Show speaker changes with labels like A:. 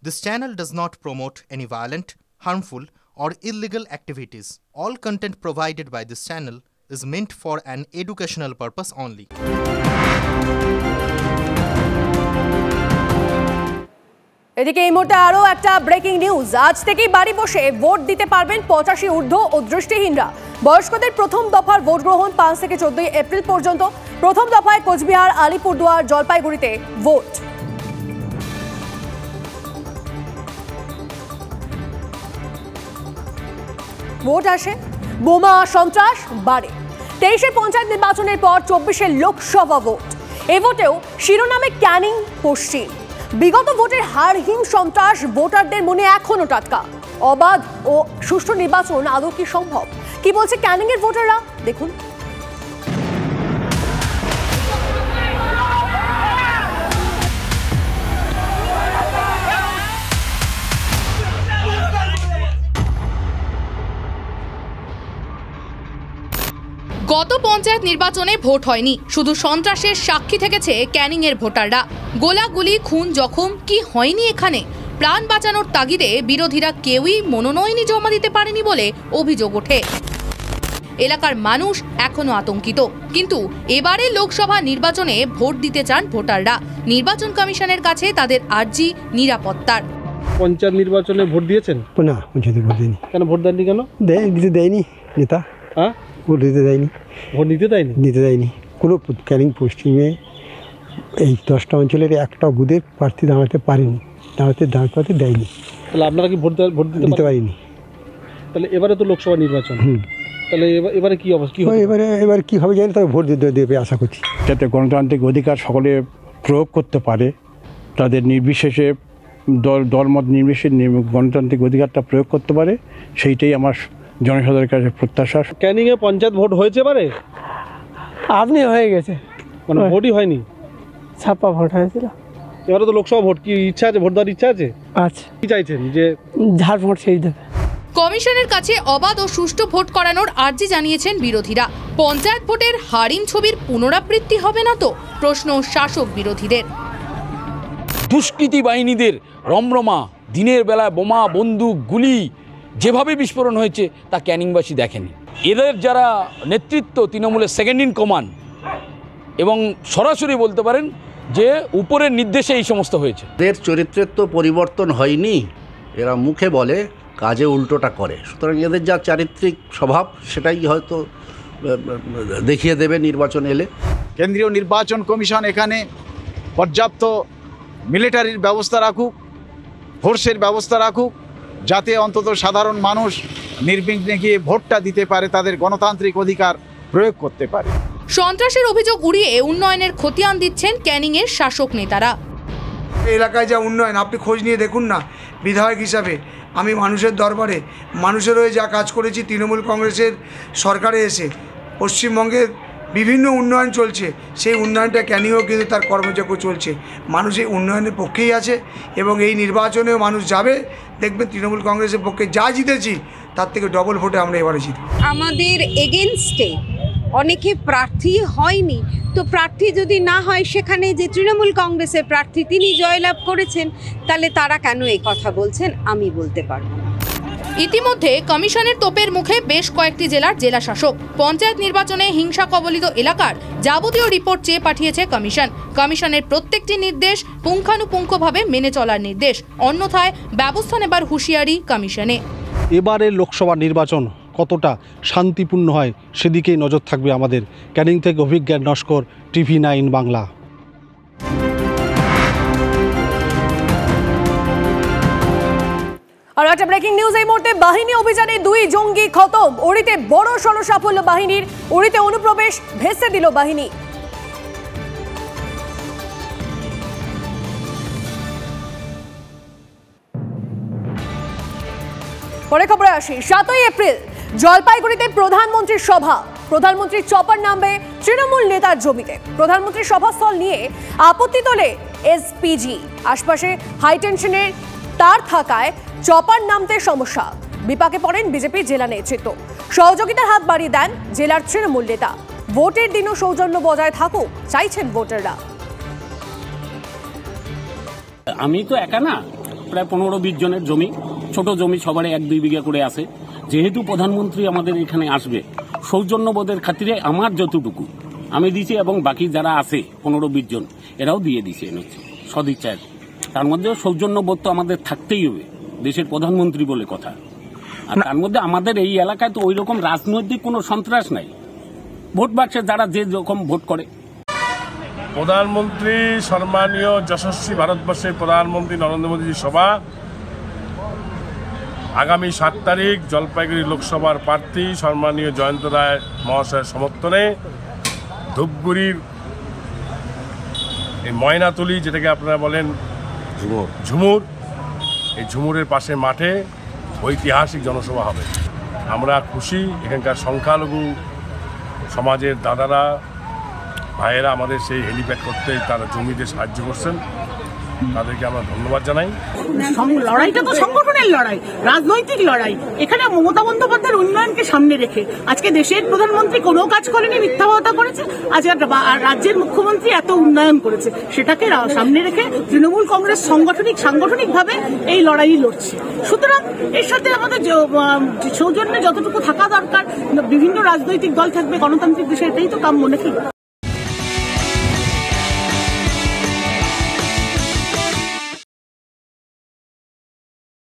A: This channel does not promote any violent, harmful, or illegal activities. All content provided by this channel is meant for an educational purpose only.
B: এদিকে এই মুহূর্তে আরও একটা breaking news. আজ থেকেই বাড়ি বসে ভোট দিতে পারবেন 85 ঊর্ধ্ব ও দৃষ্টিহীনরা। বয়স্কদের প্রথম দফার ভোট গ্রহণ 5 থেকে 14 এপ্রিল পর্যন্ত। প্রথম দফায় কোচবিহার, আলিপুরদুয়ার, জলপাইগুড়িতে ভোট। ভোট আসে, বোমা সন্ত্রাস বাড়ে। 23-এ পঞ্চায়েত নির্বাচনের পর 24-এ লোকসভা ভোট। এই ভোটেও শিরোনামে ক্যানিং পশ্চিম। বিগত ভোটের হারহীন সন্ত্রাস ভোটারদের মনে এখনো টাটকা। অবাধ ও সুষ্ঠু নির্বাচন আদৌ কি সম্ভব? কি বলছে ক্যানিং এর ভোটাররা দেখুন।
C: গত পঞ্চায়েত নির্বাচনে ভোট হয়নি, শুধু সন্ত্রাসের সাক্ষী থেকেছে ক্যানিং এর ভোটাররা। গোলাগুলি, খুন, জখম কি হয়নি এখানে? প্রাণ বাঁচানোর তাগিদে বিরোধীরা কেউই মনোনয়নই জমা দিতে পারেনি বলে অভিযোগ ওঠে। এলাকার মানুষ এখনো আতঙ্কিত, কিন্তু এবারে লোকসভা নির্বাচনে ভোট দিতে চান ভোটাররা। নির্বাচন কমিশনের কাছে তাদের আর্জি নিরাপত্তার।
D: পঞ্চায়েত নির্বাচনে ভোট দিয়েছেন?
E: না, পঞ্চায়েতে ভোট দিইনি।
D: কেন ভোট দেননি? কেন
E: দেয়নি নেতা।
D: হ্যাঁ,
E: ভোট দিতে দেয়নি।
D: ভোট দিতে দেয়নি
E: কোনো ক্যানিং পশ্চিমে এই 10টা অঞ্চলের একটা বুথের প্রার্থী দাঁড়াতে দেয়নি।
D: তাহলে আপনারা কি ভোট দিতে পারিনি? তাহলে এবারে তো লোকসভা নির্বাচন, তাহলে এবারে কি অবস্থা?
E: এবারে কি হবে জানি, তবে ভোট দেবে আশা করছি।
F: যাতে গণতান্ত্রিক অধিকার সকলে প্রয়োগ করতে পারে, তাদের নির্বিশেষে দলমত নির্বিশেষে গণতান্ত্রিক অধিকারটা প্রয়োগ করতে পারে, সেইটাই আমার জনসাধারণের কাছে প্রত্যাশা।
D: ক্যানিংয়ে পঞ্চায়েত ভোট হয়েছে এবারে?
G: আপনি হয়ে গেছে,
D: মানে ভোটই হয়নি,
G: ছাপ্পা ভোট হয়েছিল।
D: এবারে তো লোকসভা ভোট, কি ইচ্ছা আছে? ভোট দেওয়ার ইচ্ছা আছে?
G: আচ্ছা।
D: কি চাইছেন? যে
G: যার ভোট সেই দেবে।
C: কমিশনের কাছে অবাধ ও সুষ্ঠু ভোট করানোর আর্জি জানিয়েছেন বিরোধীরা। পঞ্চায়েত ভোটের হারিন ছবির পুনরাবৃত্তি হবে না তো, প্রশ্ন শাসক বিরোধীদের।
H: দুষ্কৃতী বাহিনীদের রমরমা দিনের বেলায় বোমা, বন্দুক, গুলি যেভাবে বিস্ফোরণ হয়েছে তা ক্যানিংবাসী দেখেনি। এদের যারা নেতৃত্ব, তৃণমূলের সেকেন্ড ইন কমান্ড, এবং সরাসরি বলতে পারেন যে উপরের নির্দেশে এই সমস্ত হয়েছে।
I: এদের চরিত্রের তো পরিবর্তন হয়নি, এরা মুখে বলে কাজে উল্টোটা করে। সুতরাং এদের যা চারিত্রিক স্বভাব সেটাই হয়তো দেখিয়ে দেবে নির্বাচন এলে।
J: কেন্দ্রীয় নির্বাচন কমিশন এখানে পর্যাপ্ত মিলিটারির ব্যবস্থা রাখুক, ফোর্সের ব্যবস্থা রাখুক, যাতে অন্তত সাধারণ মানুষ নির্বিঘ্নে গিয়ে ভোটটা দিতে পারে, তাদের গণতান্ত্রিক অধিকার প্রয়োগ করতে পারে।
C: সন্ত্রাসের অভিযোগ উড়িয়ে উন্নয়নের খতিয়ান দিচ্ছেন ক্যানিং এর শাসক নেতারা।
K: এলাকায় যা উন্নয়ন আপনি খোঁজ নিয়ে দেখুন না। বিধায়ক হিসাবে আমি মানুষের দরবারে মানুষের হয়ে যা কাজ করেছি, তৃণমূল কংগ্রেসের সরকারে এসে পশ্চিমবঙ্গের বিভিন্ন উন্নয়ন চলছে, সেই উন্নয়নটা ক্যানিংয়েও কিন্তু তার কর্মযজ্ঞ চলছে। মানুষ এই উন্নয়নের পক্ষেই আছে এবং এই নির্বাচনেও মানুষ যাবে, দেখবেন তৃণমূল কংগ্রেসের পক্ষে যা জিতেছি তার থেকে ডবল ভোটে আমরা এবারে জিতব।
L: আমাদের এগেনস্টে অনেকে প্রার্থী হয়নি, তো প্রার্থী যদি না হয় সেখানে যে তৃণমূল কংগ্রেসের প্রার্থী তিনি জয়লাভ করেছেন, তাহলে তারা কেন এই কথা বলছেন আমি বলতে পারবো না।
C: ইতিমধ্যে কমিশনের তোপের মুখে বেশ কয়েকটি জেলার জেলা শাসক। পঞ্চায়েত নির্বাচনে হিংসা কবলিত এলাকার যাবতীয় রিপোর্ট চেয়ে পাঠিয়েছে কমিশন। কমিশনের প্রত্যেকটি নির্দেশ পুঙ্খানুপুঙ্খভাবে মেনে চলার নির্দেশ, অন্যথায় ব্যবস্থা নেবার হুঁশিয়ারি কমিশনে।
D: এবারে লোকসভা নির্বাচন কতটা শান্তিপূর্ণ হয় সেদিকেই নজর থাকবে আমাদের। ক্যানিং থেকে অভিজ্ঞান নস্কর, TV9 বাংলা।
B: আর একটা ব্রেকিং নিউজ এই মুহূর্তে। বাহিনী অভিযানে 2 জঙ্গি খতম। উড়িতে বড় সড় সাফল্য বাহিনীর। উড়িতে অনুপ্রবেশ ভেস্তে দিল বাহিনী। পরে খবরে আসি। 7ই এপ্রিল জলপাইগুড়িতে প্রধানমন্ত্রীর সভা। প্রধানমন্ত্রী চপার নামবে তৃণমূল নেতার জমিতে। প্রধানমন্ত্রীর সভাস্থল নিয়ে আপত্তি তোলে এসপিজি। আশপাশে হাইটেনশনের তার থাকায় চপার নামতে সমস্যা। বিপাকে পড়েন বিজেপি জেলা নেতৃত্ব। সহযোগিতার হাত বাড়িয়ে দেন জেলার তৃণমূল নেতা। ভোটের দিনও সৌজন্য বজায় থাকুক চাইছেন ভোটাররা।
M: আমি তো একা না, প্রায় 15-20 জনের জমি, ছোট জমি, সবার 1-2 বিঘা করে আছে। যেহেতু প্রধানমন্ত্রী আমাদের এখানে আসবে, সৌজন্যবোধের খাতিরে আমার যতটুকু আমি দিছি এবং বাকি যারা আছে 15-20 জন এরাও দিয়ে দিছে সদিচ্ছায়। তার মধ্যে সৌজন্যবোধ তো আমাদের থাকতেই হবে, দেশের প্রধানমন্ত্রী বলে কথা। আর তার মধ্যে আমাদের এই এলাকায় তো ওই রকম রাজনৈতিক কোনো সন্ত্রাস নাই, ভোট বাক্সে যারা যে রকম ভোট করে।
N: প্রধানমন্ত্রী সম্মানীয় যশস্বী ভারতবর্ষের প্রধানমন্ত্রী নরেন্দ্র মোদীর সভা আগামী 7 তারিখ জলপাইগুড়ি লোকসভার প্রার্থী সম্মানীয় জয়ন্ত রায় মহাশয়ের সমর্থনে ধূপগুড়ির এই ময়নাতলি, যেটাকে আপনারা বলেন ঝুমুর, এই ঝুমুরের পাশে মাঠে ঐতিহাসিক জনসভা হবে। আমরা খুশি, এখানকার সংখ্যালঘু সমাজের দাদারা ভাইয়েরা আমাদের সেই হেলিপ্যাড করতে তারা জমিতে সাহায্য করছেন, তাদেরকে আমরা ধন্যবাদ জানাই।
O: লড়াইটা তো সংগঠনের লড়াই, রাজনৈতিক লড়াই। এখানে মমতা বন্দ্যোপাধ্যায়ের উন্নয়নকে সামনে রেখে আজকে দেশের প্রধানমন্ত্রী কোনো কাজ করেনি, মিথ্যাবাদা করেছে। আজকে রাজ্যের মুখ্যমন্ত্রী এত উন্নয়ন করেছে, সেটাকে সামনে রেখে তৃণমূল কংগ্রেস সাংগঠনিকভাবে এই লড়াই লড়ছে। সুতরাং এর সাথে আমাদের সৌজন্যে যতটুকু থাকা দরকার, বিভিন্ন রাজনৈতিক দল থাকবে, গণতান্ত্রিক দেশে এটাই তো কাম্য নাকি।